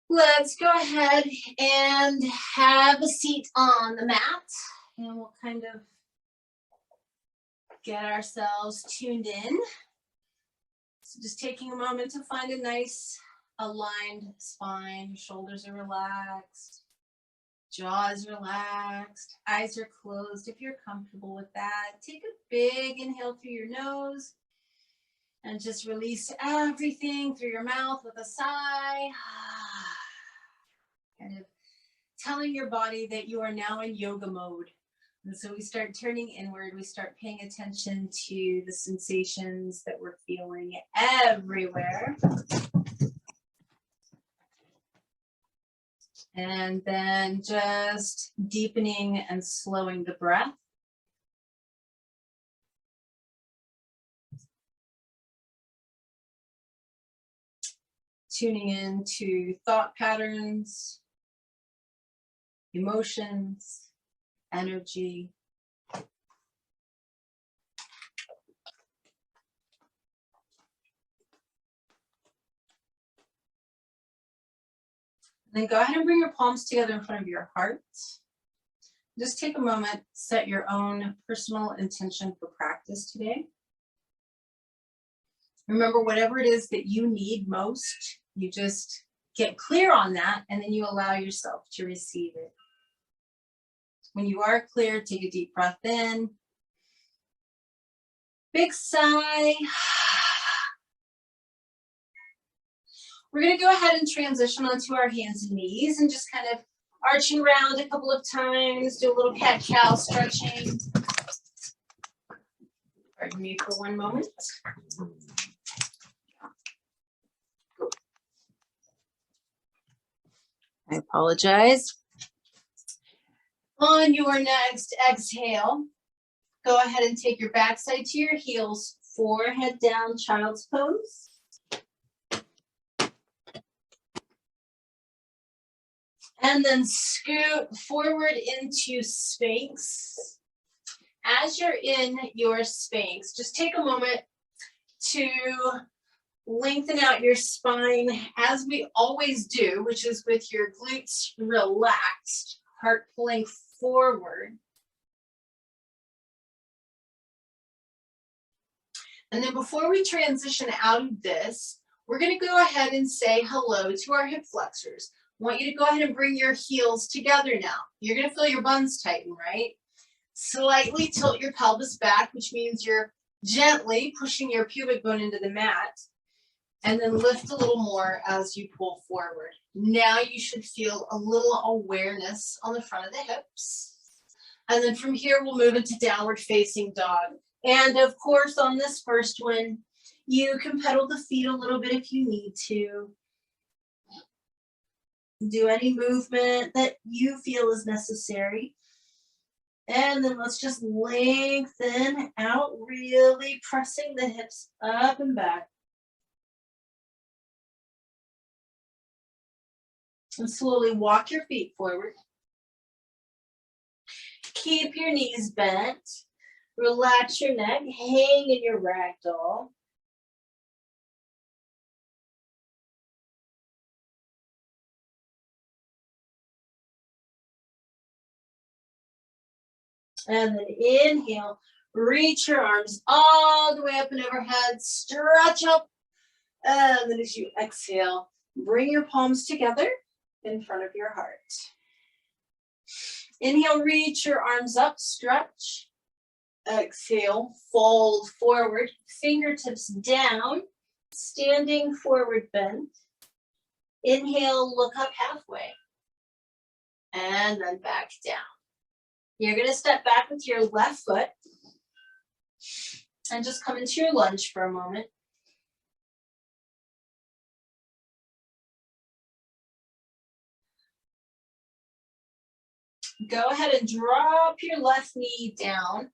Let's go ahead and have a seat on the mat, and we'll kind of get ourselves tuned in. So just taking a moment to find a nice aligned spine. Your shoulders are relaxed, jaw is relaxed, eyes are closed if you're comfortable with that. Take a big inhale through your nose and just release everything through your mouth with a sigh. Kind of telling your body that you are now in yoga mode. And so we start turning inward, we start paying attention to the sensations that we're feeling everywhere. And then just deepening and slowing the breath. Tuning into thought patterns, emotions, energy. Then go ahead and bring your palms together in front of your heart. Just take a moment, set your own personal intention for practice today. Remember, whatever it is that you need most, you just get clear on that, and then you allow yourself to receive it. When you are clear, take a deep breath in. Big sigh. We're going to go ahead and transition onto our hands and knees and just kind of arching around a couple of times, do a little cat-cow stretching. Pardon me for one moment. I apologize. On your next exhale, go ahead and take your backside to your heels, forehead down, child's pose. And then scoot forward into Sphinx. As you're in your Sphinx, just take a moment to lengthen out your spine as we always do, which is with your glutes relaxed, heart pulling forward. And then before we transition out of this, we're going to go ahead and say hello to our hip flexors. I want you to go ahead and bring your heels together now. You're going to feel your buns tighten, right? Slightly tilt your pelvis back, which means you're gently pushing your pubic bone into the mat. And then lift a little more as you pull forward. Now you should feel a little awareness on the front of the hips. And then from here, we'll move into downward facing dog. And of course, on this first one, you can pedal the feet a little bit if you need to. Do any movement that you feel is necessary. And then let's just lengthen out, really pressing the hips up and back. And slowly walk your feet forward. Keep your knees bent. Relax your neck. Hang in your ragdoll. And then inhale. Reach your arms all the way up and overhead. Stretch up. And then as you exhale, bring your palms together in front of your heart. Inhale, reach your arms up, stretch. Exhale, fold forward, fingertips down, standing forward bend. Inhale, look up halfway. And then back down. You're going to step back with your left foot and just come into your lunge for a moment. Go ahead and drop your left knee down.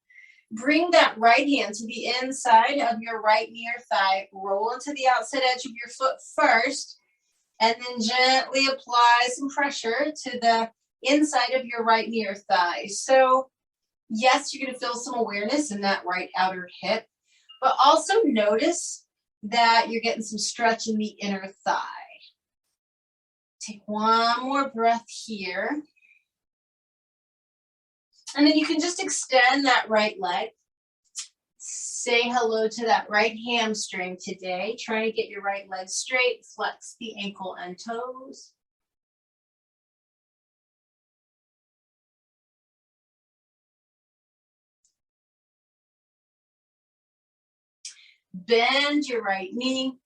Bring that right hand to the inside of your right knee or thigh. Roll into the outside edge of your foot first, and then gently apply some pressure to the inside of your right knee or thigh. So yes, you're going to feel some awareness in that right outer hip, but also notice that you're getting some stretch in the inner thigh. Take one more breath here. And then you can just extend that right leg. Say hello to that right hamstring today. Try to get your right leg straight. Flex the ankle and toes. Bend your right knee.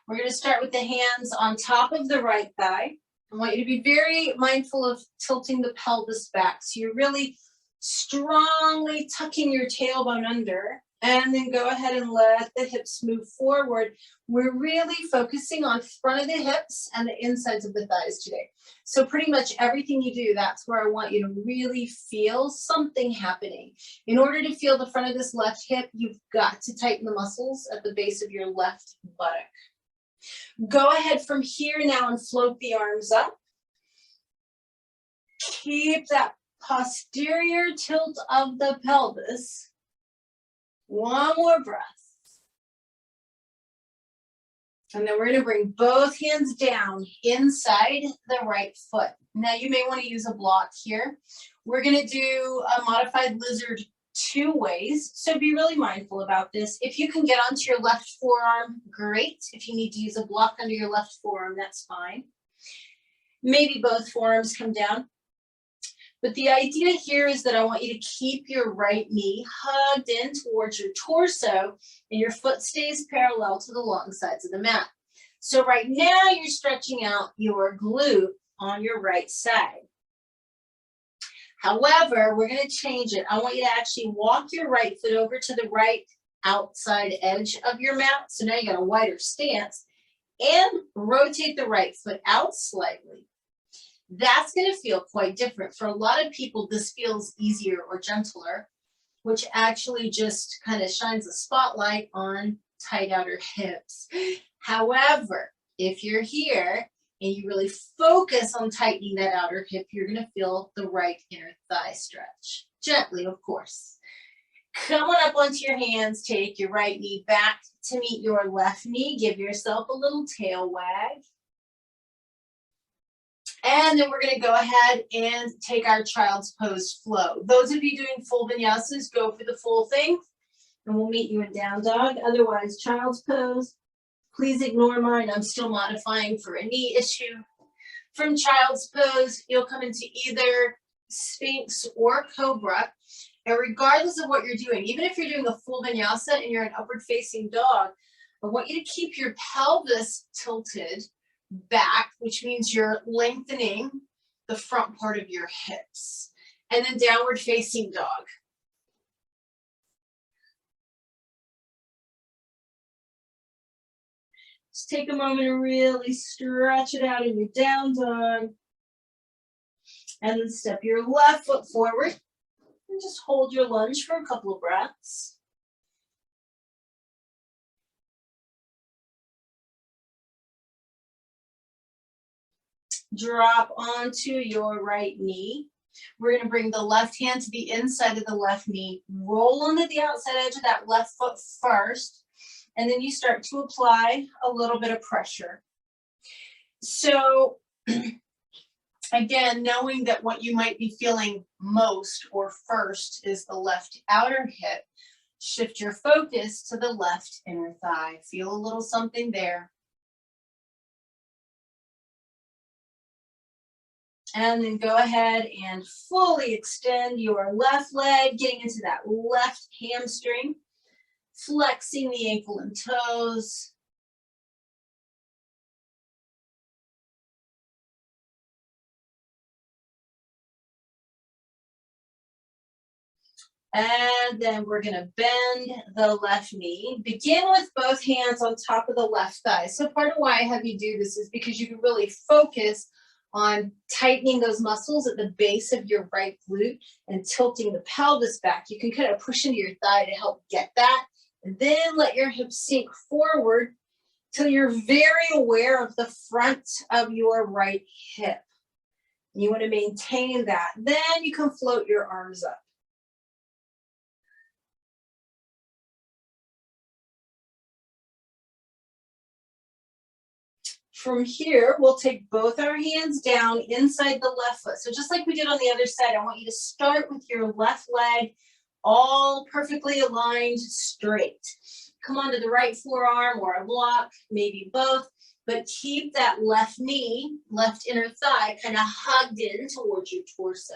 We're going to start with the hands on top of the right thigh. I want you to be very mindful of tilting the pelvis back. So you're really strongly tucking your tailbone under, and then go ahead and let the hips move forward. We're really focusing on front of the hips and the insides of the thighs today. So pretty much everything you do, that's where I want you to really feel something happening. In order to feel the front of this left hip, you've got to tighten the muscles at the base of your left buttock. Go ahead from here now and float the arms up. Keep that posterior tilt of the pelvis. One more breath. And then we're going to bring both hands down inside the right foot. Now you may want to use a block here. We're going to do a modified lizard 2 ways. So be really mindful about this. If you can get onto your left forearm, great. If you need to use a block under your left forearm, that's fine. Maybe both forearms come down. But the idea here is that I want you to keep your right knee hugged in towards your torso, and your foot stays parallel to the long sides of the mat. So right now you're stretching out your glute on your right side. However, we're going to change it. I want you to actually walk your right foot over to the right outside edge of your mat. So now you got a wider stance, and rotate the right foot out slightly. That's going to feel quite different. For a lot of people, this feels easier or gentler, which actually just kind of shines a spotlight on tight outer hips. However, if you're here and you really focus on tightening that outer hip, you're going to feel the right inner thigh stretch. Gently, of course. Come on up onto your hands. Take your right knee back to meet your left knee. Give yourself a little tail wag. And then we're going to go ahead and take our child's pose flow. Those of you doing full vinyasas, go for the full thing. And we'll meet you in down dog. Otherwise, child's pose. Please ignore mine. I'm still modifying for a knee issue. From child's pose, you'll come into either Sphinx or Cobra. And regardless of what you're doing, even if you're doing a full vinyasa and you're an upward facing dog, I want you to keep your pelvis tilted back, which means you're lengthening the front part of your hips. And then downward facing dog. Just take a moment to really stretch it out in your down dog. And then step your left foot forward and just hold your lunge for a couple of breaths. Drop onto your right knee. We're going to bring the left hand to the inside of the left knee. Roll onto the outside edge of that left foot first. And then you start to apply a little bit of pressure. So again, knowing that what you might be feeling most or first is the left outer hip, shift your focus to the left inner thigh. Feel a little something there. And then go ahead and fully extend your left leg, getting into that left hamstring, flexing the ankle and toes. And then we're going to bend the left knee. Begin with both hands on top of the left thigh. So part of why I have you do this is because you can really focus on tightening those muscles at the base of your right glute and tilting the pelvis back. You can kind of push into your thigh to help get that. And then let your hips sink forward till you're very aware of the front of your right hip. You want to maintain that. Then you can float your arms up. From here, we'll take both our hands down inside the left foot. So just like we did on the other side, I want you to start with your left leg all perfectly aligned straight. Come onto the right forearm or a block, maybe both, but keep that left knee, left inner thigh kind of hugged in towards your torso.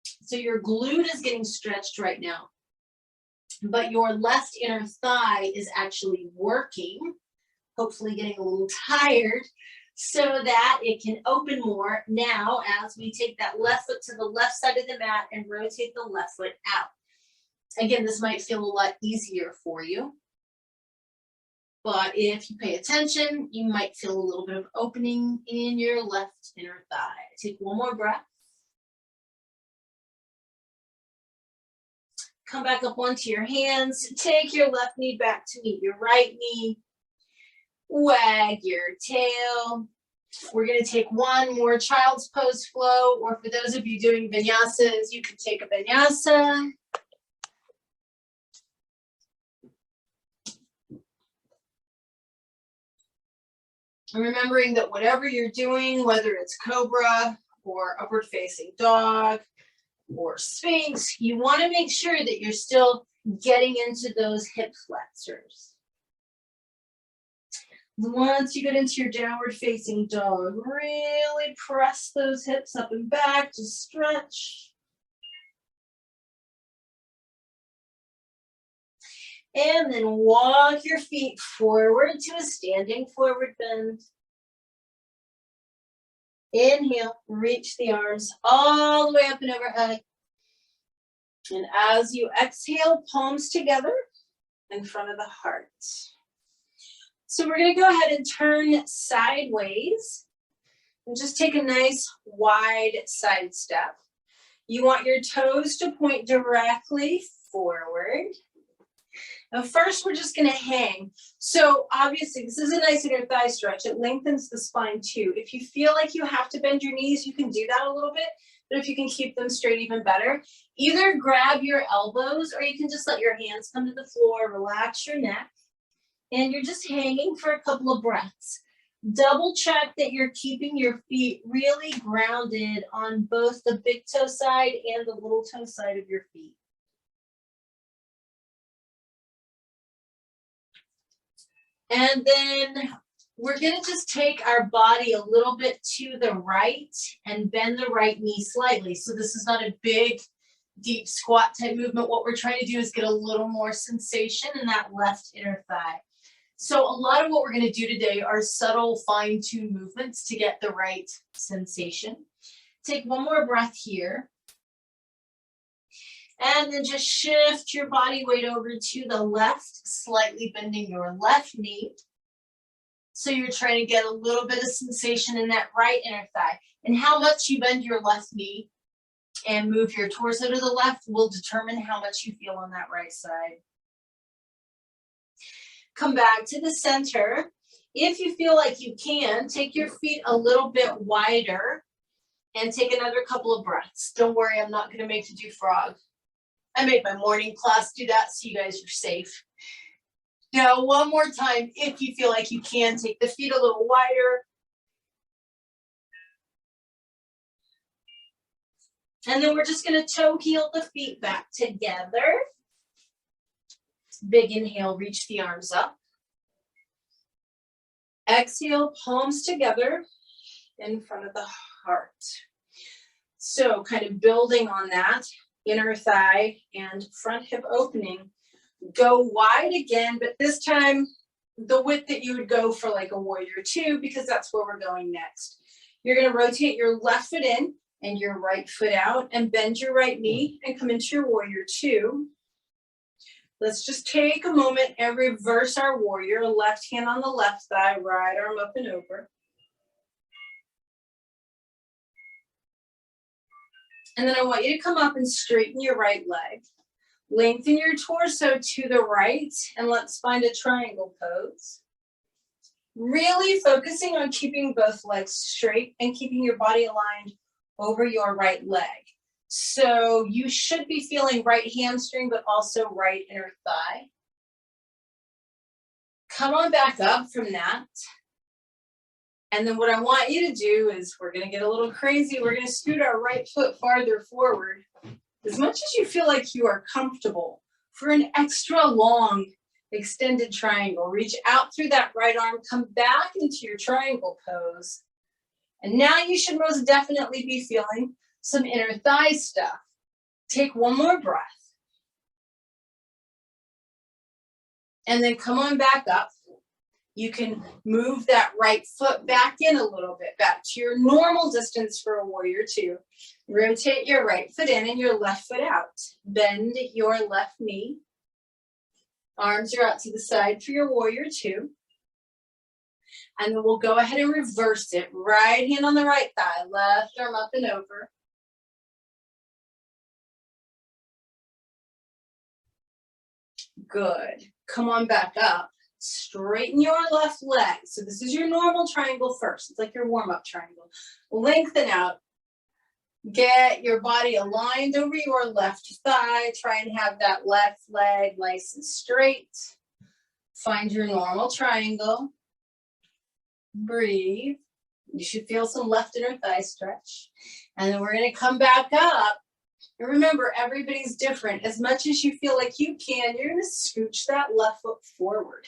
So your glute is getting stretched right now, but your left inner thigh is actually working, hopefully getting a little tired, so that it can open more now as we take that left foot to the left side of the mat and rotate the left foot out. Again, this might feel a lot easier for you, but if you pay attention, you might feel a little bit of opening in your left inner thigh. Take one more breath. Come back up onto your hands. Take your left knee back to meet your right knee. Wag your tail. We're going to take one more child's pose flow, or for those of you doing vinyasas, you can take a vinyasa. And remembering that whatever you're doing, whether it's cobra or upward facing dog or sphinx, you want to make sure that you're still getting into those hip flexors. Once you get into your downward facing dog, really press those hips up and back to stretch. And then walk your feet forward to a standing forward bend. Inhale, reach the arms all the way up and overhead. And as you exhale, palms together in front of the heart. So we're going to go ahead and turn sideways and just take a nice wide side step. You want your toes to point directly forward. Now first, we're just going to hang. So obviously, this is a nice inner thigh stretch. It lengthens the spine too. If you feel like you have to bend your knees, you can do that a little bit. But if you can keep them straight, even better. Either grab your elbows or you can just let your hands come to the floor, relax your neck. And you're just hanging for a couple of breaths. Double check that you're keeping your feet really grounded on both the big toe side and the little toe side of your feet. And then we're going to just take our body a little bit to the right and bend the right knee slightly. So this is not a big, deep squat type movement. What we're trying to do is get a little more sensation in that left inner thigh. So a lot of what we're going to do today are subtle fine-tuned movements to get the right sensation. Take one more breath here. And then just shift your body weight over to the left, slightly bending your left knee. So you're trying to get a little bit of sensation in that right inner thigh. And how much you bend your left knee and move your torso to the left will determine how much you feel on that right side. Come back to the center. If you feel like you can, take your feet a little bit wider and take another couple of breaths. Don't worry, I'm not going to make you do frog. I made my morning class do that, so you guys are safe. Now, one more time, if you feel like you can, take the feet a little wider. And then we're just going to toe heel the feet back together. Big inhale, reach the arms up. Exhale, palms together in front of the heart. So kind of building on that inner thigh and front hip opening. Go wide again, but this time the width that you would go for like a warrior two, because that's where we're going next. You're going to rotate your left foot in and your right foot out and bend your right knee and come into your warrior two. Let's just take a moment and reverse our warrior. Left hand on the left thigh, right arm up and over. And then I want you to come up and straighten your right leg. Lengthen your torso to the right, and let's find a triangle pose. Really focusing on keeping both legs straight and keeping your body aligned over your right leg. So you should be feeling right hamstring, but also right inner thigh. come on back up from that. And then what I want you to do is we're going to get a little crazy. We're going to scoot our right foot farther forward as much as you feel like you are comfortable for an extra long extended triangle. Reach out through that right arm, come back into your triangle pose. And now you should most definitely be feeling some inner thigh stuff. Take one more breath. And then come on back up. You can move that right foot back in a little bit, back to your normal distance for a warrior two. Rotate your right foot in and your left foot out. Bend your left knee. Arms are out to the side for your warrior two. And then we'll go ahead and reverse it. Right hand on the right thigh, left arm up and over. Good. Come on back up. Straighten your left leg. So this is your normal triangle first. It's like your warm-up triangle. Lengthen out. Get your body aligned over your left thigh. Try and have that left leg nice and straight. Find your normal triangle. Breathe. You should feel some left inner thigh stretch. And then we're going to come back up. And remember, everybody's different. As much as you feel like you can, you're going to scooch that left foot forward.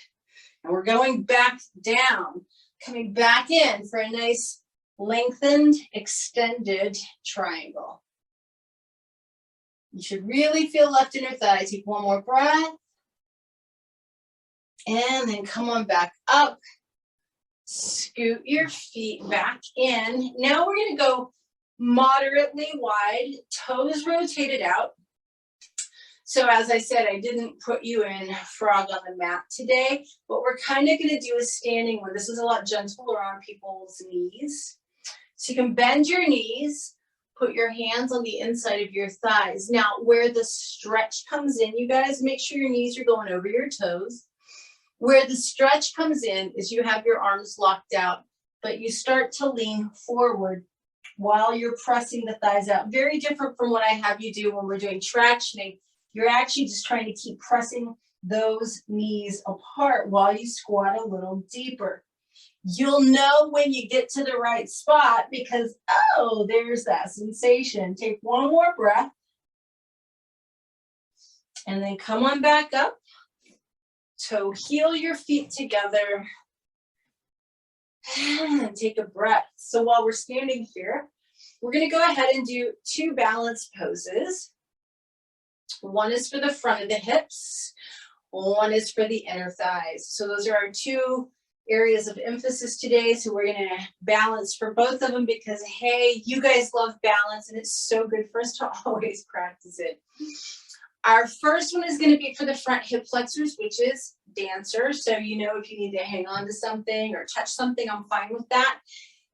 And we're going back down, coming back in for a nice lengthened, extended triangle. You should really feel left inner thigh. Take one more breath. And then come on back up. Scoot your feet back in. Now we're going to go moderately wide, toes rotated out. So as I said, I didn't put you in frog on the mat today. What we're kind of going to do is standing one. This is a lot gentler on people's knees. So you can bend your knees, put your hands on the inside of your thighs. Now where the stretch comes in, you guys make sure your knees are going over your toes. Where the stretch comes in is you have your arms locked out, but you start to lean forward while you're pressing the thighs out. Very different from what I have you do when we're doing tractioning. You're actually just trying to keep pressing those knees apart while you squat a little deeper. You'll know when you get to the right spot because, oh, there's that sensation. Take one more breath. And then come on back up. Toe heel your feet together. And take a breath. So while we're standing here, we're going to go ahead and do two balance poses. One is for the front of the hips. One is for the inner thighs. So those are our two areas of emphasis today. So we're going to balance for both of them because, hey, you guys love balance and it's so good for us to always practice it. Our first one is going to be for the front hip flexors, which is dancer. So you know if you need to hang on to something or touch something, I'm fine with that.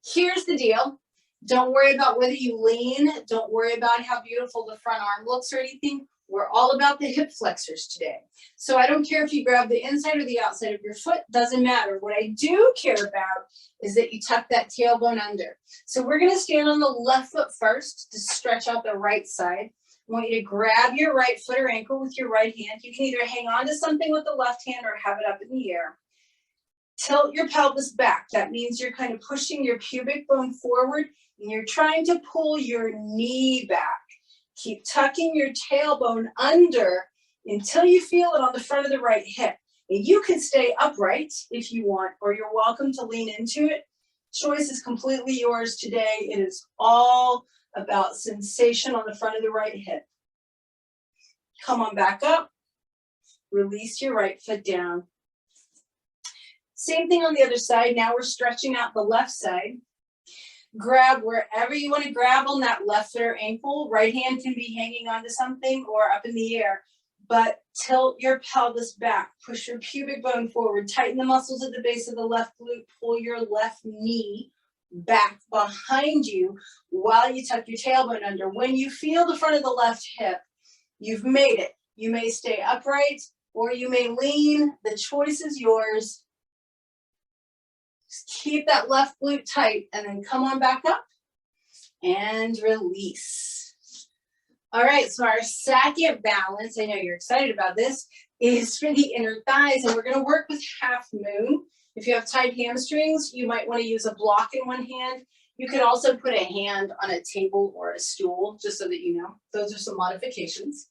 Here's the deal. Don't worry about whether you lean. Don't worry about how beautiful the front arm looks or anything. We're all about the hip flexors today. So I don't care if you grab the inside or the outside of your foot, doesn't matter. What I do care about is that you tuck that tailbone under. So we're going to stand on the left foot first to stretch out the right side. I want you to grab your right foot or ankle with your right hand. You can either hang on to something with the left hand or have it up in the air. Tilt your pelvis back. That means you're kind of pushing your pubic bone forward and you're trying to pull your knee back. Keep tucking your tailbone under until you feel it on the front of the right hip. And you can stay upright if you want, or you're welcome to lean into it. Choice is completely yours today. It is all about sensation on the front of the right hip. Come on back up. Release your right foot down. Same thing on the other side. Now we're stretching out the left side. Grab wherever you want to grab on that left foot or ankle. Right hand can be hanging onto something or up in the air. But tilt your pelvis back. Push your pubic bone forward. Tighten the muscles at the base of the left glute. Pull your left knee back behind you while you tuck your tailbone under. When you feel the front of the left hip, you've made it. You may stay upright or you may lean. The choice is yours. Just keep that left glute tight and then come on back up and release. All right, so our second balance, I know you're excited about this, is for the inner thighs, and we're gonna work with half moon. If you have tight hamstrings, you might wanna use a block in one hand. You could also put a hand on a table or a stool, just so that you know. Those are some modifications.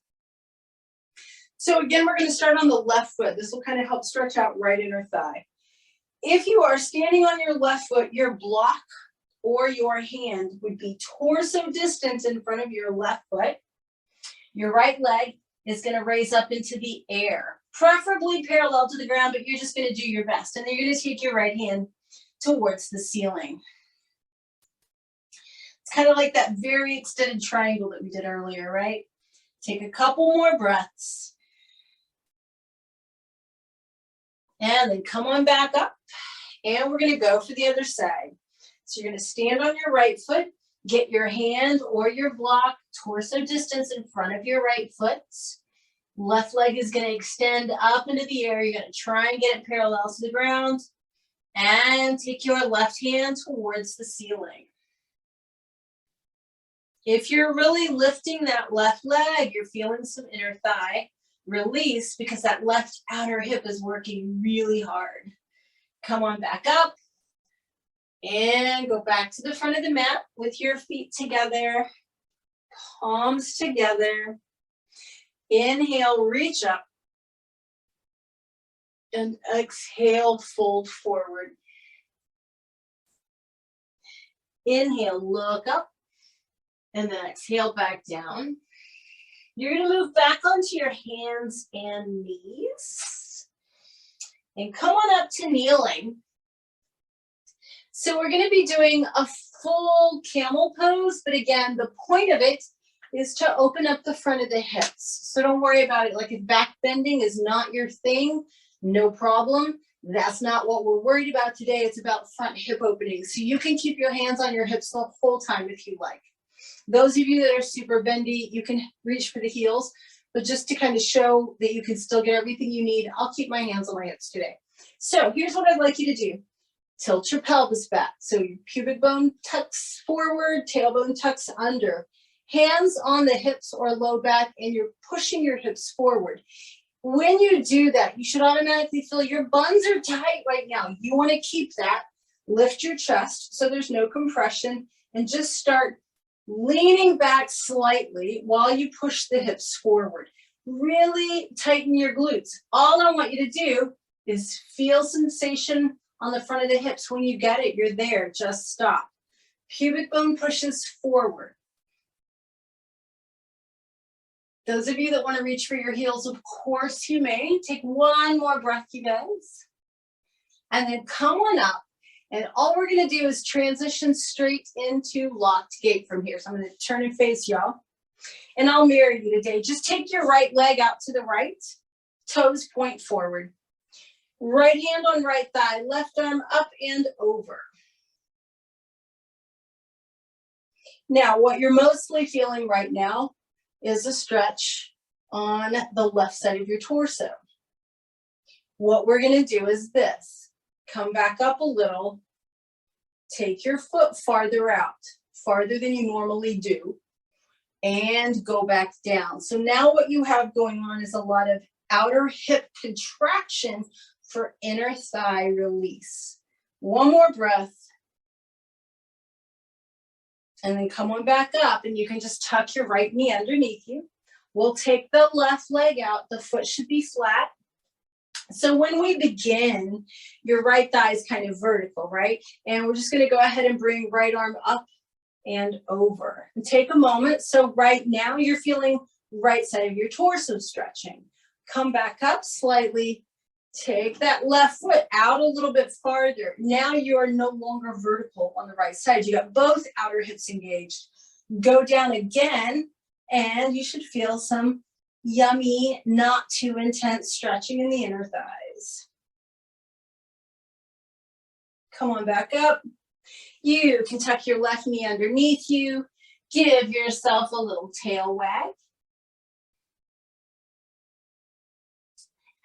So again, we're gonna start on the left foot. This will kind of help stretch out right inner thigh. If you are standing on your left foot, your block or your hand would be torso distance in front of your left foot. Your right leg is going to raise up into the air, preferably parallel to the ground, but you're just going to do your best. And then you're going to take your right hand towards the ceiling. It's kind of like that very extended triangle that we did earlier, right? Take a couple more breaths. And then come on back up. And we're going to go for the other side. So you're going to stand on your right foot, get your hand or your block torso distance in front of your right foot. Left leg is going to extend up into the air. You're going to try and get it parallel to the ground. And take your left hand towards the ceiling. If you're really lifting that left leg, you're feeling some inner thigh release because that left outer hip is working really hard. Come on back up. And go back to the front of the mat with your feet together, palms together. Inhale, reach up. And exhale, fold forward. Inhale, look up. And then exhale back down. You're going to move back onto your hands and knees. And come on up to kneeling. So we're going to be doing a full camel pose, but again, the point of it is to open up the front of the hips. So don't worry about it. Like if back bending is not your thing, no problem. That's not what we're worried about today. It's about front hip opening. So you can keep your hands on your hips the whole time if you like. Those of you that are super bendy, you can reach for the heels, but just to kind of show that you can still get everything you need, I'll keep my hands on my hips today. So here's what I'd like you to do. Tilt your pelvis back. So your pubic bone tucks forward, tailbone tucks under. Hands on the hips or low back, and you're pushing your hips forward. When you do that, you should automatically feel your buns are tight right now. You want to keep that. Lift your chest so there's no compression, and just start leaning back slightly while you push the hips forward. Really tighten your glutes. All I want you to do is feel sensation on the front of the hips. When you get it, you're there. Just stop. Pubic bone pushes forward. Those of you that want to reach for your heels, of course you may. Take one more breath, you guys. And then come on up. And all we're going to do is transition straight into locked gait from here. So I'm going to turn and face y'all. And I'll mirror you today. Just take your right leg out to the right. Toes point forward. Right hand on right thigh, left arm up and over. Now, what you're mostly feeling right now is a stretch on the left side of your torso. What we're going to do is this. Come back up a little. Take your foot farther out, farther than you normally do, and go back down. So now what you have going on is a lot of outer hip contraction for inner thigh release. One more breath. And then come on back up, and you can just tuck your right knee underneath you. We'll take the left leg out. The foot should be flat. So when we begin, your right thigh is kind of vertical, right? And we're just going to go ahead and bring right arm up and over. And take a moment. So right now you're feeling right side of your torso stretching. Come back up slightly. Take that left foot out a little bit farther. Now you are no longer vertical on the right side. You got both outer hips engaged. Go down again, and you should feel some yummy, not too intense stretching in the inner thighs. Come on back up. You can tuck your left knee underneath you. Give yourself a little tail wag.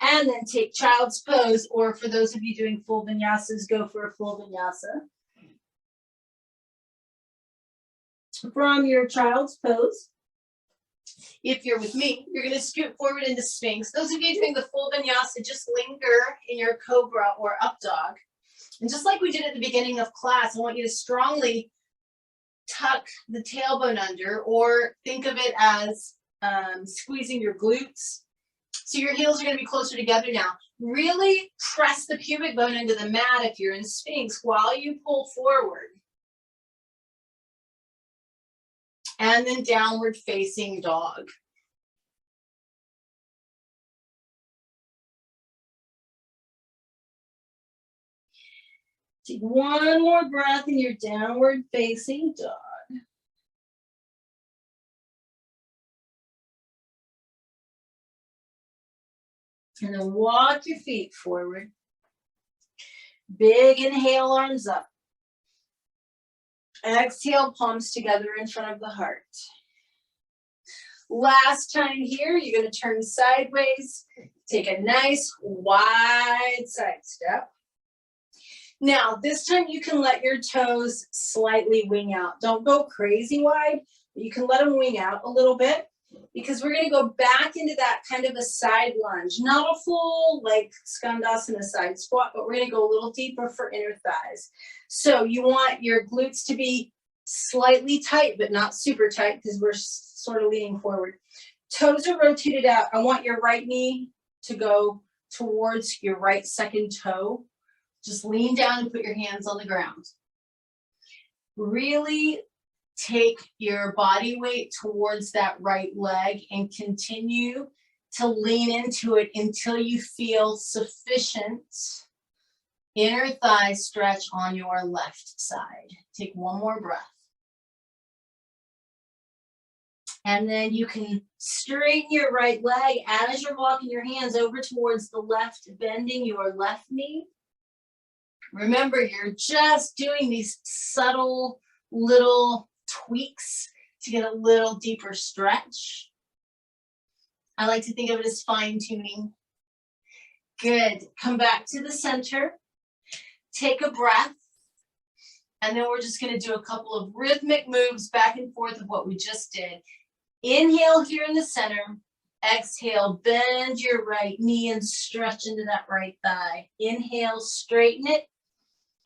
And then take child's pose, or for those of you doing full vinyasas, go for a full vinyasa. From your child's pose, If you're with me, you're going to scoot forward into Sphinx. Those of you doing the full vinyasa, just linger in your cobra or up dog. And just like we did at the beginning of class, I want you to strongly tuck the tailbone under, or think of it as squeezing your glutes. So your heels are going to be closer together now. Really press the pubic bone into the mat if you're in Sphinx while you pull forward. And then downward facing dog. Take one more breath in your downward facing dog. And then walk your feet forward. Big inhale, arms up. Exhale, palms together in front of the heart. Last time here, you're going to turn sideways. Take a nice wide side step. Now, this time you can let your toes slightly wing out. Don't go crazy wide, but you can let them wing out a little bit, because we're going to go back into that kind of a side lunge. Not a full like skandasana side squat, but we're going to go a little deeper for inner thighs. So you want your glutes to be slightly tight, but not super tight, because we're sort of leaning forward. Toes are rotated out. I want your right knee to go towards your right second toe. Just lean down and put your hands on the ground. Really take your body weight towards that right leg and continue to lean into it until you feel sufficient inner thigh stretch on your left side. Take one more breath. And then you can straighten your right leg as you're walking your hands over towards the left, bending your left knee. Remember, you're just doing these subtle little tweaks to get a little deeper stretch. I like to think of it as fine tuning. Good. Come back to the center. Take a breath. And then we're just going to do a couple of rhythmic moves back and forth of what we just did. Inhale here in the center. Exhale, bend your right knee and stretch into that right thigh. Inhale, straighten it.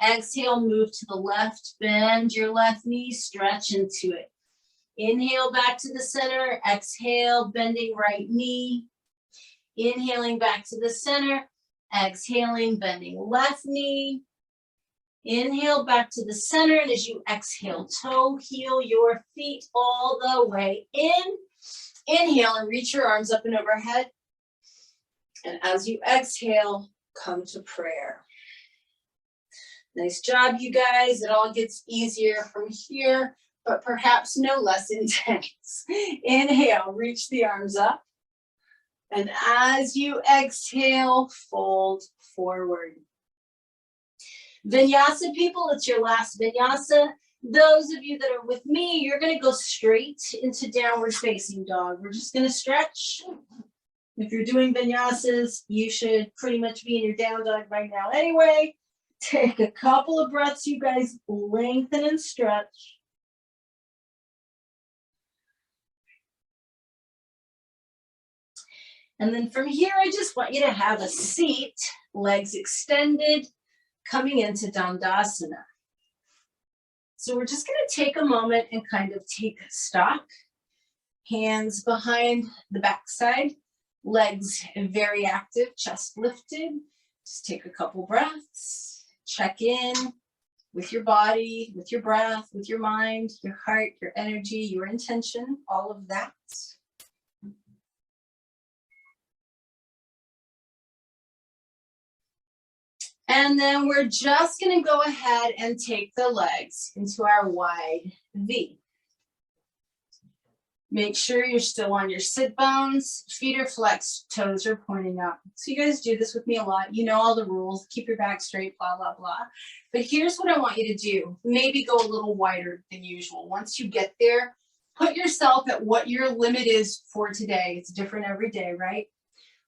Exhale, move to the left, bend your left knee, stretch into it. Inhale back to the center, exhale, bending right knee. Inhaling back to the center, exhaling, bending left knee. Inhale back to the center, and as you exhale, toe heel your feet all the way in. Inhale and reach your arms up and overhead. And as you exhale, come to prayer. Nice job, you guys. It all gets easier from here, but perhaps no less intense. Inhale, reach the arms up. And as you exhale, fold forward. Vinyasa people, it's your last vinyasa. Those of you that are with me, you're going to go straight into downward facing dog. We're just going to stretch. If you're doing vinyasas, you should pretty much be in your down dog right now anyway. Take a couple of breaths, you guys. Lengthen and stretch. And then from here, I just want you to have a seat, legs extended, coming into Dandasana. So we're just going to take a moment and kind of take stock. Hands behind the backside, legs very active, chest lifted. Just take a couple breaths. Check in with your body, with your breath, with your mind, your heart, your energy, your intention, all of that. And then we're just going to go ahead and take the legs into our wide V. Make sure you're still on your sit bones, feet are flexed, toes are pointing up. So you guys do this with me a lot. You know all the rules, keep your back straight, blah, blah, blah. But here's what I want you to do. Maybe go a little wider than usual. Once you get there, put yourself at what your limit is for today. It's different every day, right?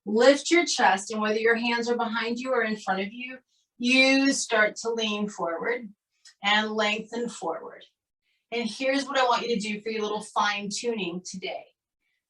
Lift your chest, and whether your hands are behind you or in front of you, you start to lean forward and lengthen forward. And here's what I want you to do for your little fine tuning today.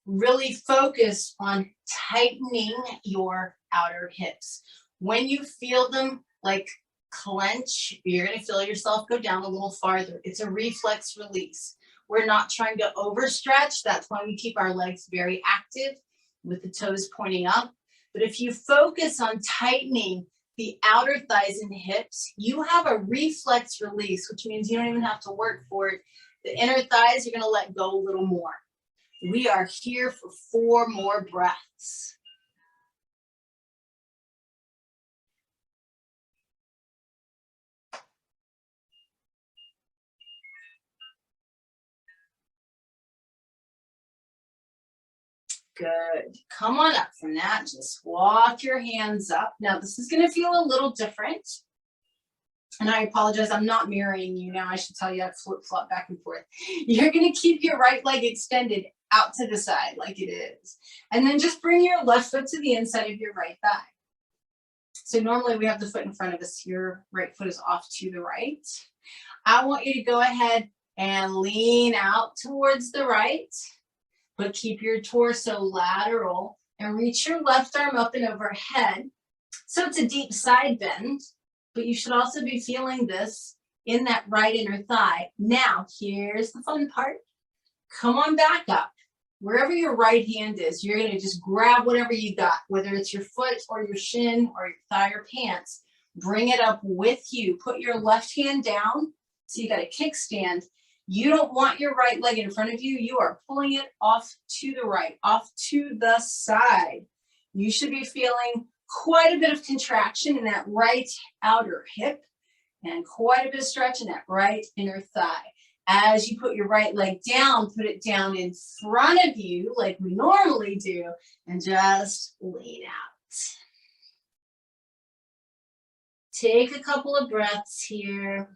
really focus on tightening your outer hips. When you feel them like clench, you're going to feel yourself go down a little farther. It's a reflex release. We're not trying to overstretch. That's why we keep our legs very active with the toes pointing up. But if you focus on tightening the outer thighs and hips, you have a reflex release, which means you don't even have to work for it. The inner thighs, you're going to let go a little more. We are here for 4 more breaths. Good. Come on up from that. Just walk your hands up. Now, this is going to feel a little different. And I apologize, I'm not mirroring you now. I should tell you I flip-flop back and forth. You're going to keep your right leg extended out to the side like it is. And then just bring your left foot to the inside of your right thigh. So normally we have the foot in front of us. Your right foot is off to the right. I want you to go ahead and lean out towards the right, but keep your torso lateral and reach your left arm up and overhead. So it's a deep side bend, but you should also be feeling this in that right inner thigh. Now, here's the fun part. Come on back up. Wherever your right hand is, you're going to just grab whatever you got, whether it's your foot or your shin or your thigh or pants. Bring it up with you. Put your left hand down. So you got a kickstand. You don't want your right leg in front of you. You are pulling it off to the right, off to the side. You should be feeling quite a bit of contraction in that right outer hip and quite a bit of stretch in that right inner thigh. As you put your right leg down, put it down in front of you like we normally do and just lean out. Take a couple of breaths here.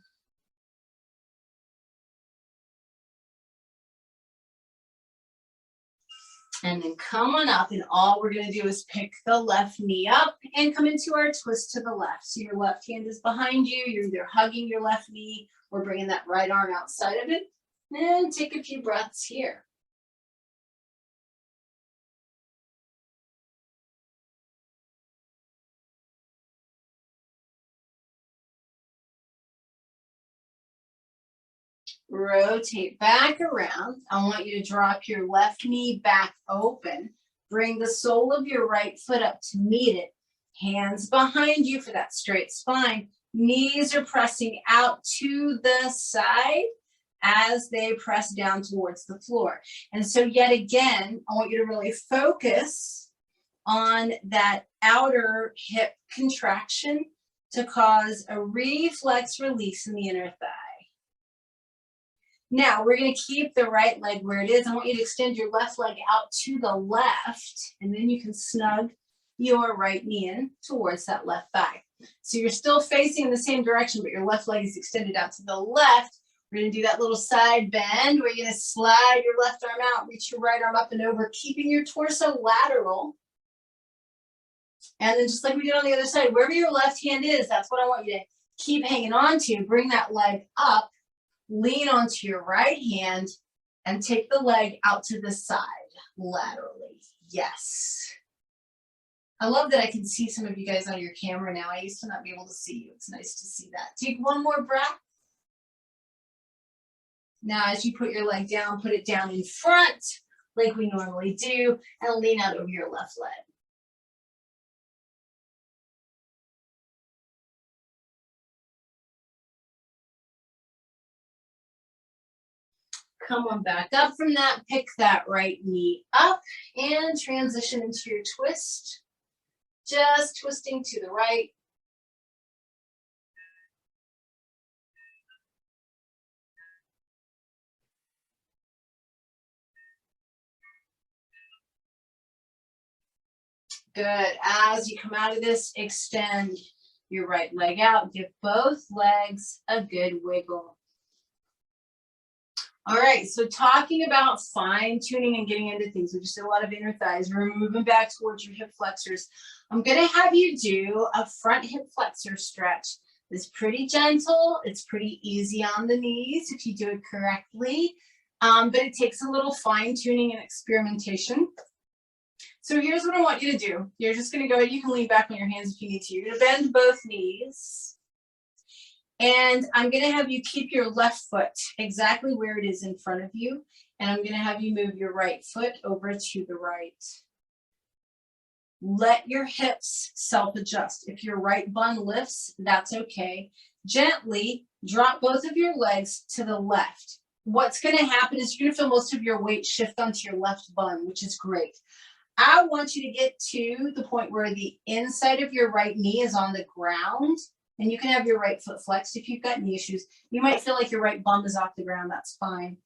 And then come on up, and all we're going to do is pick the left knee up and come into our twist to the left. So your left hand is behind you. You're either hugging your left knee or bringing that right arm outside of it. And take a few breaths here. Rotate back around. I want you to drop your left knee back open. Bring the sole of your right foot up to meet it. Hands behind you for that straight spine. Knees are pressing out to the side as they press down towards the floor. And so yet again, I want you to really focus on that outer hip contraction to cause a reflex release in the inner thigh. Now, we're going to keep the right leg where it is. I want you to extend your left leg out to the left, and then you can snug your right knee in towards that left thigh. So you're still facing in the same direction, but your left leg is extended out to the left. We're going to do that little side bend where you're going to slide your left arm out, reach your right arm up and over, keeping your torso lateral. And then just like we did on the other side, wherever your left hand is, that's what I want you to keep hanging on to. Bring that leg up. Lean onto your right hand and take the leg out to the side laterally. Yes. I love that I can see some of you guys on your camera now. I used to not be able to see you. It's nice to see that. Take one more breath. Now, as you put your leg down, put it down in front like we normally do and lean out over your left leg. Come on back up from that, pick that right knee up and transition into your twist. Just twisting to the right. Good. As you come out of this, extend your right leg out. Give both legs a good wiggle. All right, so talking about fine tuning and getting into things, we just did a lot of inner thighs. We're moving back towards your hip flexors. I'm gonna have you do a front hip flexor stretch. It's pretty gentle, it's pretty easy on the knees if you do it correctly. but it takes a little fine tuning and experimentation. So here's what I want you to do. You're just going to go ahead. You can lean back on your hands if you need to. You're going to bend both knees. And I'm going to have you keep your left foot exactly where it is in front of you. And I'm going to have you move your right foot over to the right. Let your hips self-adjust. If your right bun lifts, that's okay. Gently drop both of your legs to the left. What's going to happen is you're going to feel most of your weight shift onto your left bun, which is great. I want you to get to the point where the inside of your right knee is on the ground, and you can have your right foot flexed if you've got knee issues. You might feel like your right bum is off the ground. That's fine.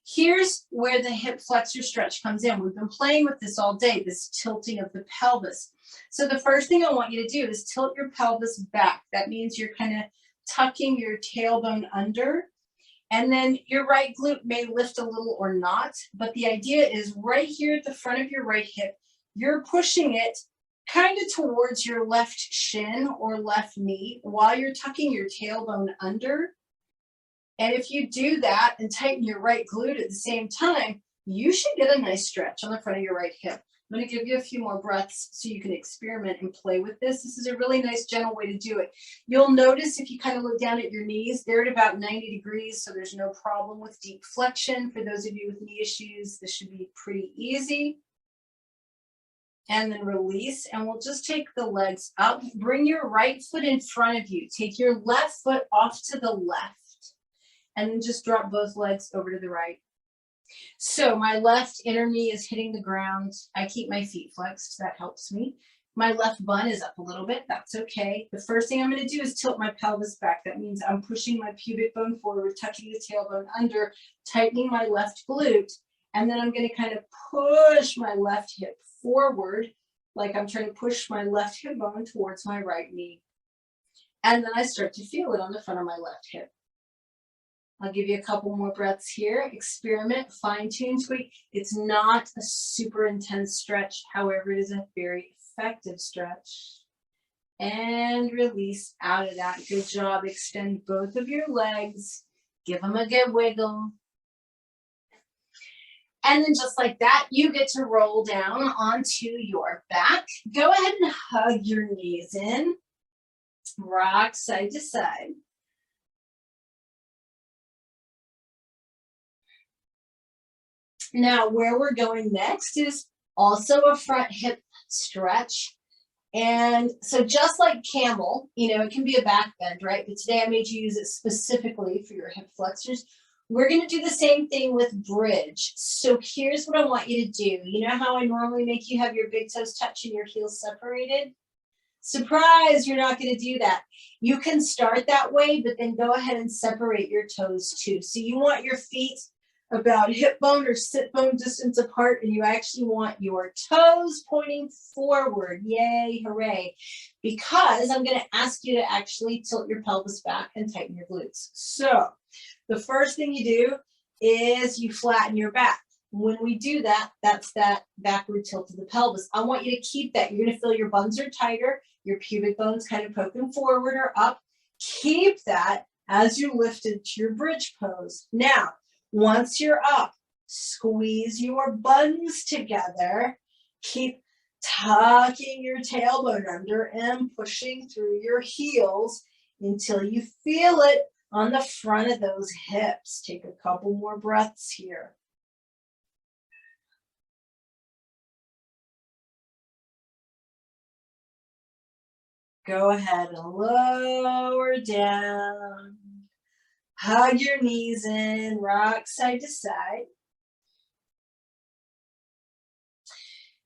Here's where the hip flexor stretch comes in. We've been playing with this all day, this tilting of the pelvis. So the first thing I want you to do is tilt your pelvis back. That means you're kind of tucking your tailbone under. And then your right glute may lift a little or not, but the idea is right here at the front of your right hip, you're pushing it kind of towards your left shin or left knee while you're tucking your tailbone under. And if you do that and tighten your right glute at the same time, you should get a nice stretch on the front of your right hip. I'm going to give you a few more breaths so you can experiment and play with this. This is a really nice, gentle way to do it. You'll notice if you kind of look down at your knees, they're at about 90 degrees, so there's no problem with deep flexion. For those of you with knee issues, this should be pretty easy. And then release, and we'll just take the legs up. Bring your right foot in front of you. Take your left foot off to the left, and then just drop both legs over to the right. So my left inner knee is hitting the ground. I keep my feet flexed. That helps me. My left bun is up a little bit. That's okay. The first thing I'm going to do is tilt my pelvis back. That means I'm pushing my pubic bone forward, tucking the tailbone under, tightening my left glute. And then I'm going to kind of push my left hip forward, like I'm trying to push my left hip bone towards my right knee. And then I start to feel it on the front of my left hip. I'll give you a couple more breaths here. Experiment, fine-tune, tweak. It's not a super intense stretch. However, it is a very effective stretch. And release out of that. Good job. Extend both of your legs. Give them a good wiggle. And then just like that, you get to roll down onto your back. Go ahead and hug your knees in. Rock side to side. Now, where we're going next is also a front hip stretch. And so just like camel, you know, it can be a back bend, right? But today I made you use it specifically for your hip flexors. We're going to do the same thing with bridge. So here's what I want you to do. You know how I normally make you have your big toes touch and your heels separated? Surprise, you're not going to do that. You can start that way, but then go ahead and separate your toes too. So you want your feet about hip bone or sit bone distance apart, and you actually want your toes pointing forward. Yay, hooray. Because I'm going to ask you to actually tilt your pelvis back and tighten your glutes. So the first thing you do is you flatten your back. When we do that, that's that backward tilt of the pelvis. I want you to keep that. You're going to feel your buns are tighter, your pubic bones kind of poking forward or up. Keep that as you lift into your bridge pose. Now, once you're up, squeeze your buns together. Keep tucking your tailbone under and pushing through your heels until you feel it on the front of those hips. Take a couple more breaths here. Go ahead and lower down. Hug your knees in, rock side to side.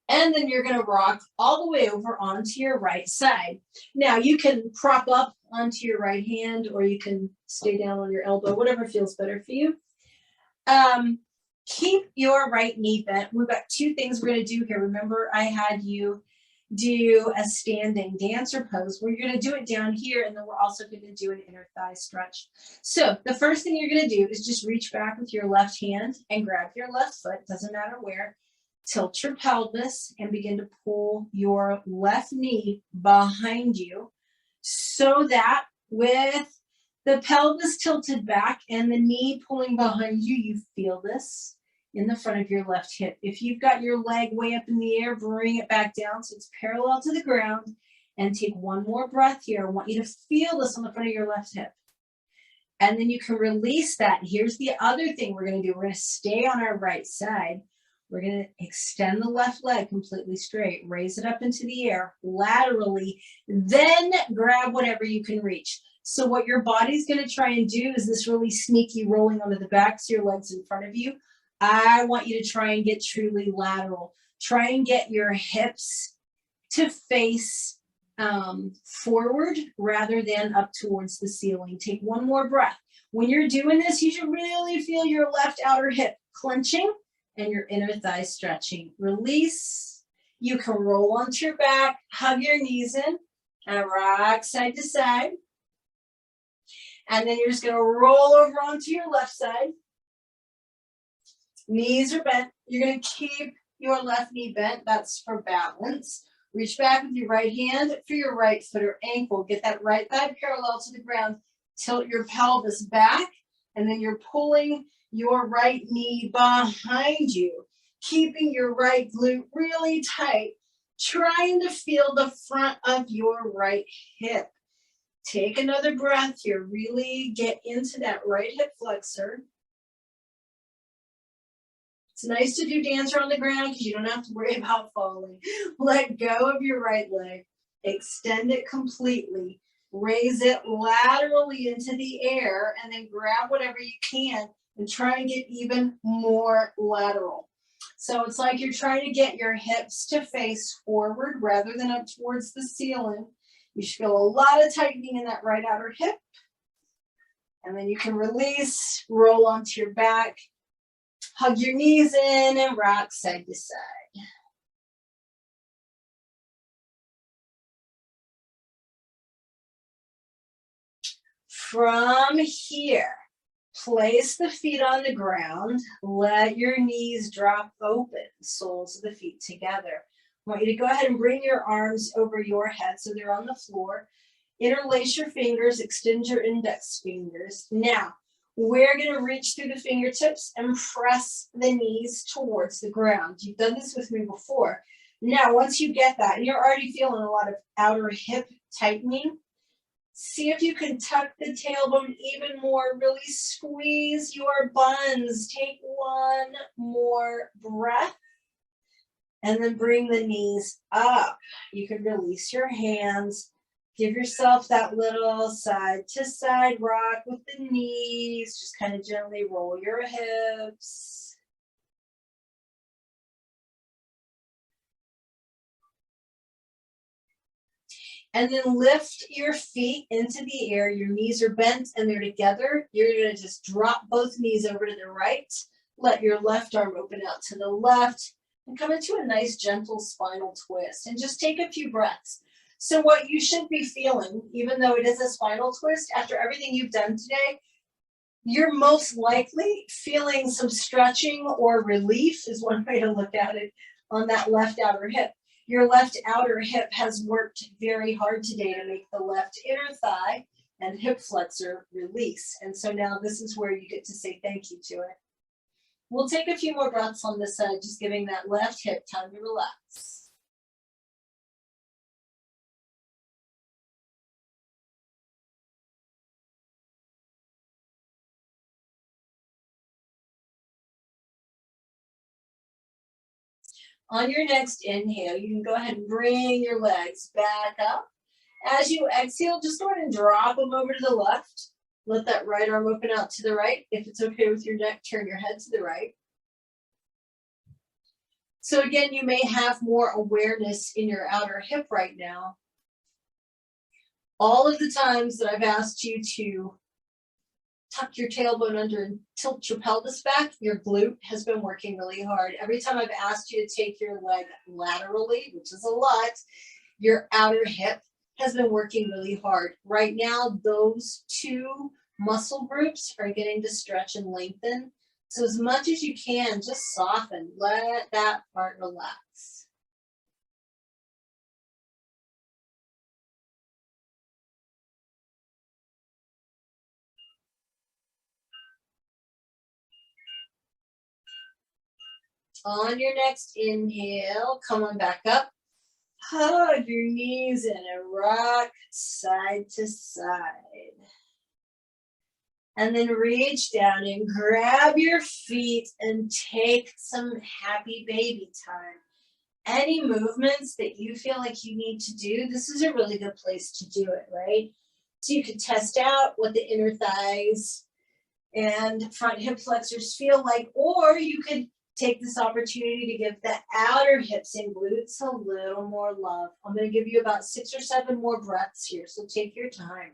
And then you're going to rock all the way over onto your right side. Now you can prop up onto your right hand, or you can stay down on your elbow, whatever feels better for you. Keep your right knee bent. We've got two things we're going to do here. Remember, I had you do a standing dancer pose where you're going to do it down here, and then we're also going to do an inner thigh stretch. So the first thing you're going to do is just reach back with your left hand and grab your left foot, doesn't matter where, tilt your pelvis and begin to pull your left knee behind you so that with The pelvis tilted back and the knee pulling behind you. You feel this in the front of your left hip. If you've got your leg way up in the air, bring it back down so it's parallel to the ground, and take one more breath here. I want you to feel this on the front of your left hip. And then you can release that. Here's the other thing we're going to do. We're going to stay on our right side. We're going to extend the left leg completely straight, raise it up into the air laterally, then grab whatever you can reach. So what your body's going to try and do is this really sneaky rolling onto the backs of your legs in front of you. I want you to try and get truly lateral. Try and get your hips to face forward rather than up towards the ceiling. Take one more breath. When you're doing this, you should really feel your left outer hip clenching and your inner thigh stretching. Release. You can roll onto your back, hug your knees in, and rock side to side. And then you're just going to roll over onto your left side. Knees are bent. You're going to keep your left knee bent. That's for balance. Reach back with your right hand for your right foot or ankle. Get that right thigh parallel to the ground. Tilt your pelvis back, and then you're pulling your right knee behind you, keeping your right glute really tight, trying to feel the front of your right hip. Take another breath here. Really get into that right hip flexor. It's nice to do dancer on the ground because you don't have to worry about falling. Let go of your right leg. Extend it completely. Raise it laterally into the air and then grab whatever you can and try and get even more lateral. So it's like you're trying to get your hips to face forward rather than up towards the ceiling. You should feel a lot of tightening in that right outer hip. And then you can release, roll onto your back. Hug your knees in and rock side to side. From here, place the feet on the ground. Let your knees drop open, soles of the feet together. I want you to go ahead and bring your arms over your head so they're on the floor. Interlace your fingers, extend your index fingers. Now, we're going to reach through the fingertips and press the knees towards the ground. You've done this with me before. Now, once you get that, and you're already feeling a lot of outer hip tightening, see if you can tuck the tailbone even more. Really squeeze your buns. Take one more breath. And then bring the knees up. You can release your hands. Give yourself that little side to side rock with the knees. Just kind of gently roll your hips. And then lift your feet into the air. Your knees are bent and they're together. You're going to just drop both knees over to the right. Let your left arm open out to the left and come into a nice gentle spinal twist. And just take a few breaths. So what you should be feeling, even though it is a spinal twist, after everything you've done today, you're most likely feeling some stretching or relief is one way to look at it on that left outer hip. Your left outer hip has worked very hard today to make the left inner thigh and hip flexor release. And so now this is where you get to say thank you to it. We'll take a few more breaths on this side, just giving that left hip time to relax. On your next inhale, you can go ahead and bring your legs back up. As you exhale, just go ahead and drop them over to the left. Let that right arm open out to the right. If it's okay with your neck, turn your head to the right. So again, you may have more awareness in your outer hip right now. All of the times that I've asked you to tuck your tailbone under and tilt your pelvis back, your glute has been working really hard. Every time I've asked you to take your leg laterally, which is a lot, your outer hip has been working really hard. Right now, those two muscle groups are getting to stretch and lengthen. So as much as you can, just soften. Let that part relax. On your next inhale, come on back up. Hug your knees in and rock side to side. And then reach down and grab your feet and take some happy baby time. Any movements that you feel like you need to do, this is a really good place to do it, right? So you can test out what the inner thighs and front hip flexors feel like, or you could take this opportunity to give the outer hips and glutes a little more love. I'm going to give you about 6 or 7 more breaths here, so take your time.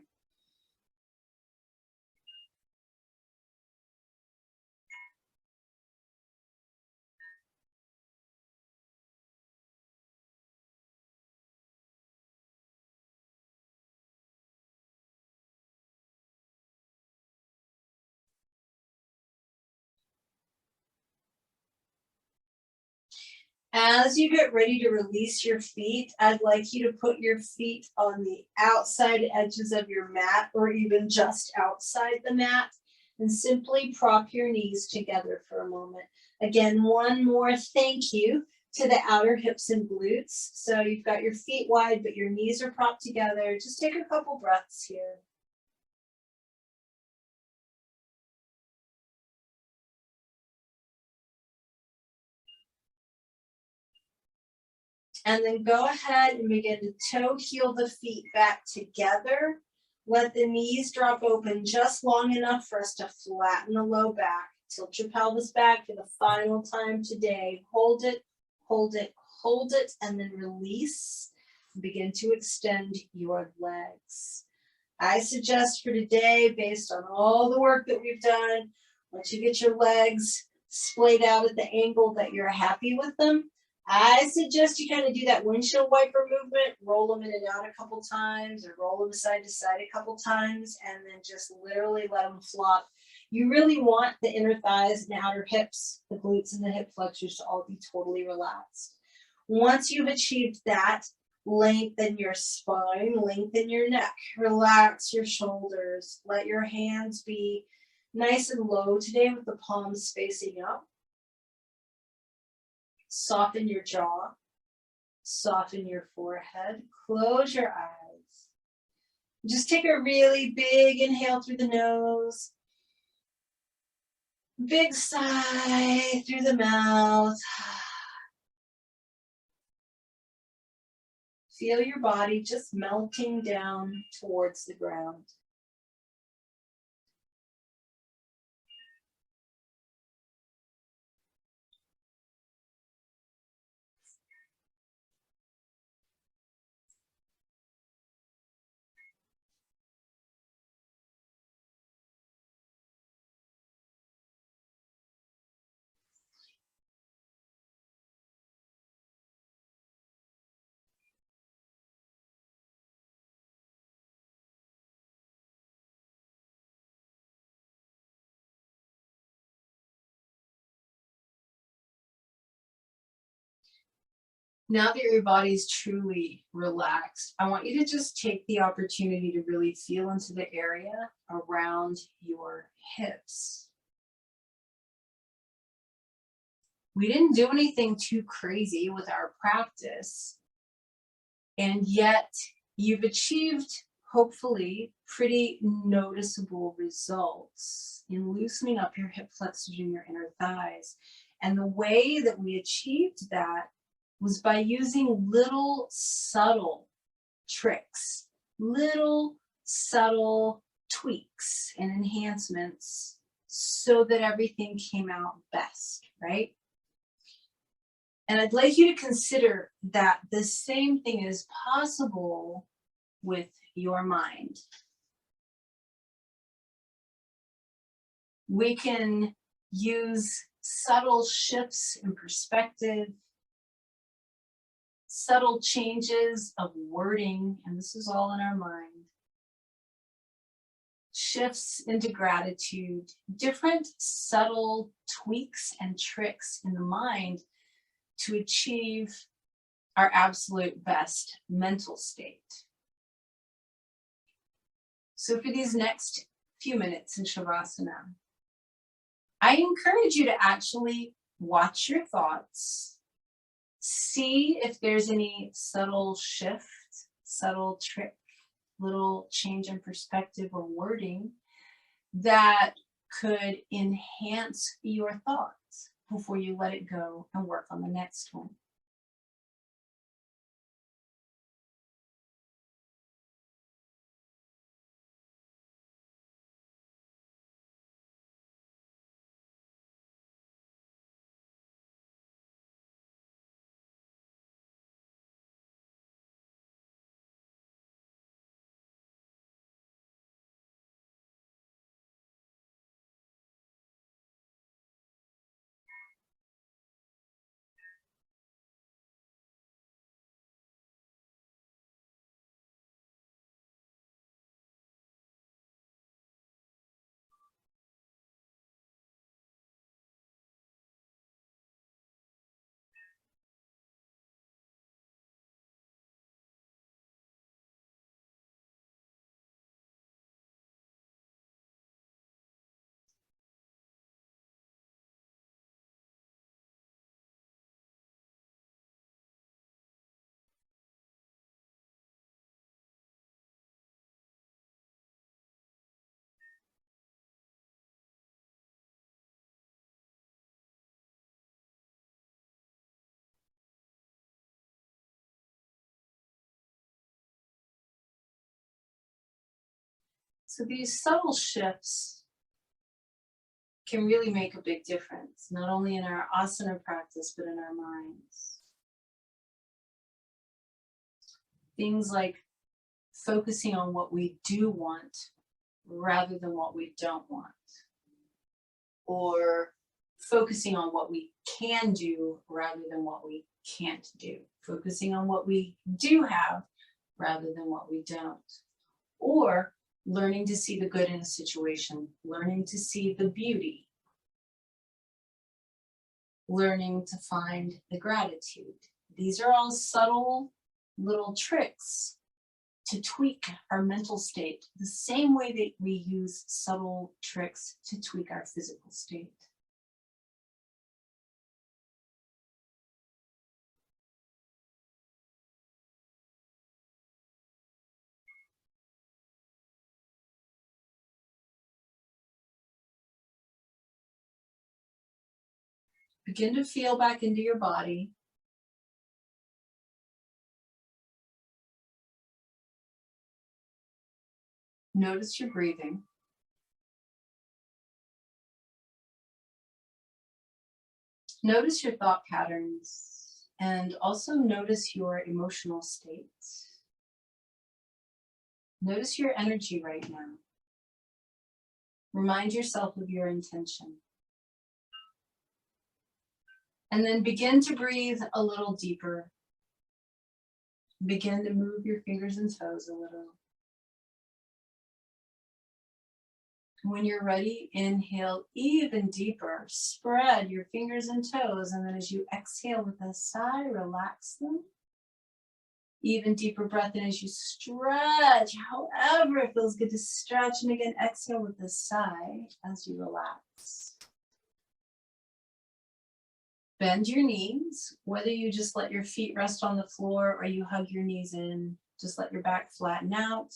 As you get ready to release your feet, I'd like you to put your feet on the outside edges of your mat or even just outside the mat and simply prop your knees together for a moment. Again, one more thank you to the outer hips and glutes. So you've got your feet wide, but your knees are propped together. Just take a couple breaths here. And then go ahead and begin to toe heel the feet back together. Let the knees drop open just long enough for us to flatten the low back. Tilt your pelvis back for the final time today. Hold it, hold it, hold it, and then release. Begin to extend your legs. I suggest for today, based on all the work that we've done, once you get your legs splayed out at the angle that you're happy with them, I suggest you kind of do that windshield wiper movement, roll them in and out a couple times or roll them side to side a couple times and then just literally let them flop. You really want the inner thighs and outer hips, the glutes and the hip flexors to all be totally relaxed. Once you've achieved that, lengthen your spine, lengthen your neck, relax your shoulders, let your hands be nice and low today with the palms facing up. Soften your jaw, soften your forehead, close your eyes. Just take a really big inhale through the nose, big sigh through the mouth. Feel your body just melting down towards the ground. Now that your body's truly relaxed, I want you to just take the opportunity to really feel into the area around your hips. We didn't do anything too crazy with our practice, and yet you've achieved, hopefully, pretty noticeable results in loosening up your hip flexors and your inner thighs. And the way that we achieved that was by using little subtle tricks, little subtle tweaks and enhancements so that everything came out best, right? And I'd like you to consider that the same thing is possible with your mind. We can use subtle shifts in perspective, subtle changes of wording, and this is all in our mind, shifts into gratitude, different subtle tweaks and tricks in the mind to achieve our absolute best mental state. So for these next few minutes in Shavasana, I encourage you to actually Watch your thoughts. See if there's any subtle shift, subtle trick, little change in perspective or wording that could enhance your thoughts before you let it go and work on the next one. So these subtle shifts can really make a big difference, not only in our asana practice, but in our minds. Things like focusing on what we do want rather than what we don't want, or focusing on what we can do rather than what we can't do, focusing on what we do have rather than what we don't, or learning to see the good in a situation, learning to see the beauty, learning to find the gratitude. These are all subtle little tricks to tweak our mental state the same way that we use subtle tricks to tweak our physical state. Begin to feel back into your body. Notice your breathing. Notice your thought patterns and also notice your emotional states. Notice your energy right now. Remind yourself of your intention. And then begin to breathe a little deeper. Begin to move your fingers and toes a little. When you're ready, inhale even deeper. Spread your fingers and toes, and then as you exhale with a sigh, relax them. Even deeper breath in as you stretch. However it feels good to stretch, and again, exhale with a sigh as you relax. Bend your knees, whether you just let your feet rest on the floor or you hug your knees in, just let your back flatten out.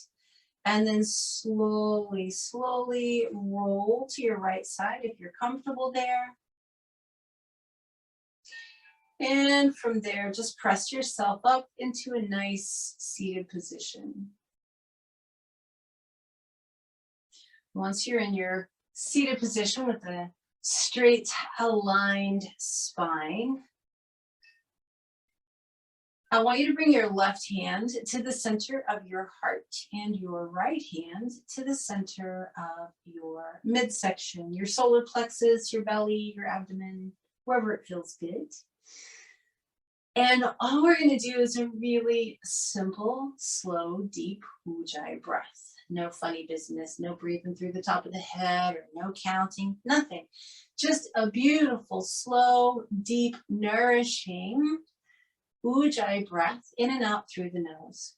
And then slowly, slowly roll to your right side if you're comfortable there. And from there, just press yourself up into a nice seated position. Once you're in your seated position with a straight, aligned spine, I want you to bring your left hand to the center of your heart and your right hand to the center of your midsection, your solar plexus, your belly, your abdomen, wherever it feels good. And all we're going to do is a really simple, slow, deep Ujjayi breath. No funny business, no breathing through the top of the head or no counting, nothing. Just a beautiful, slow, deep, nourishing Ujjayi breath in and out through the nose.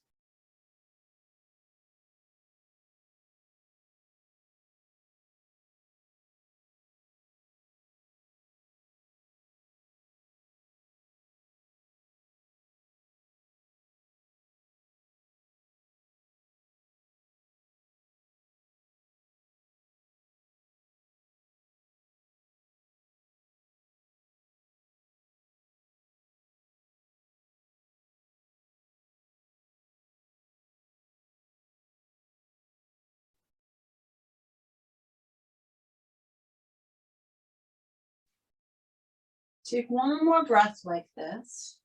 Take one more breath like this.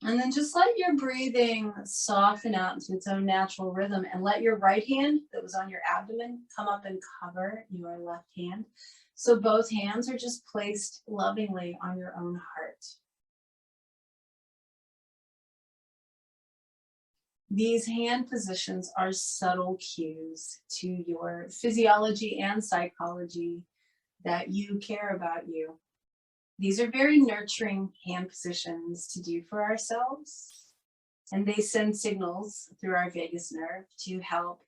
And then just let your breathing soften out into its own natural rhythm, and let your right hand that was on your abdomen come up and cover your left hand. So both hands are just placed lovingly on your own heart. These hand positions are subtle cues to your physiology and psychology that you care about you. These are very nurturing hand positions to do for ourselves, and they send signals through our vagus nerve to help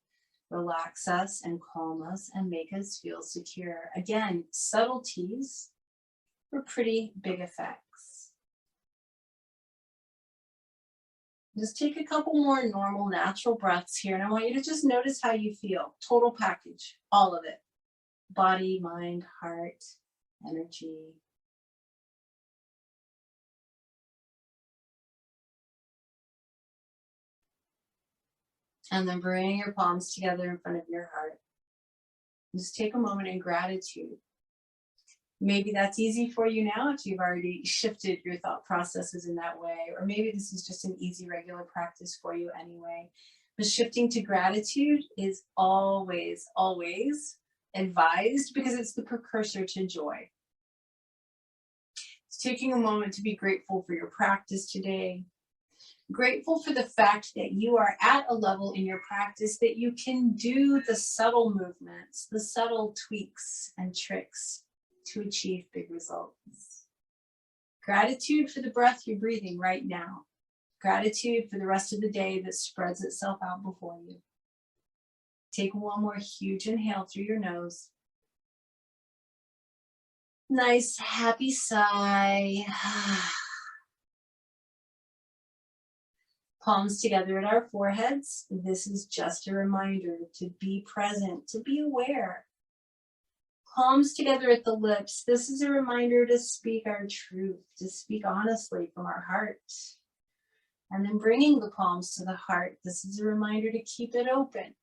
relax us and calm us and make us feel secure. Again, subtleties for pretty big effects. Just take a couple more normal, natural breaths here, and I want you to just notice how you feel. Total package, all of it. Body, mind, heart, energy. And then bring your palms together in front of your heart. Just take a moment in gratitude. Maybe that's easy for you now if you've already shifted your thought processes in that way, or maybe this is just an easy, regular practice for you anyway. But shifting to gratitude is always, always advised because it's the precursor to joy. It's taking a moment to be grateful for your practice today. Grateful for the fact that you are at a level in your practice that you can do the subtle movements, the subtle tweaks and tricks to achieve big results. Gratitude for the breath you're breathing right now. Gratitude for the rest of the day that spreads itself out before you. Take one more huge inhale through your nose. Nice, happy sigh. Palms together at our foreheads. This is just a reminder to be present, to be aware. Palms together at the lips. This is a reminder to speak our truth, to speak honestly from our heart. And then bringing the palms to the heart. This is a reminder to keep it open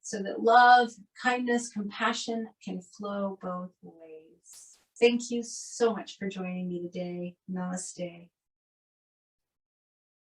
so that love, kindness, compassion can flow both ways. Thank you so much for joining me today. Namaste.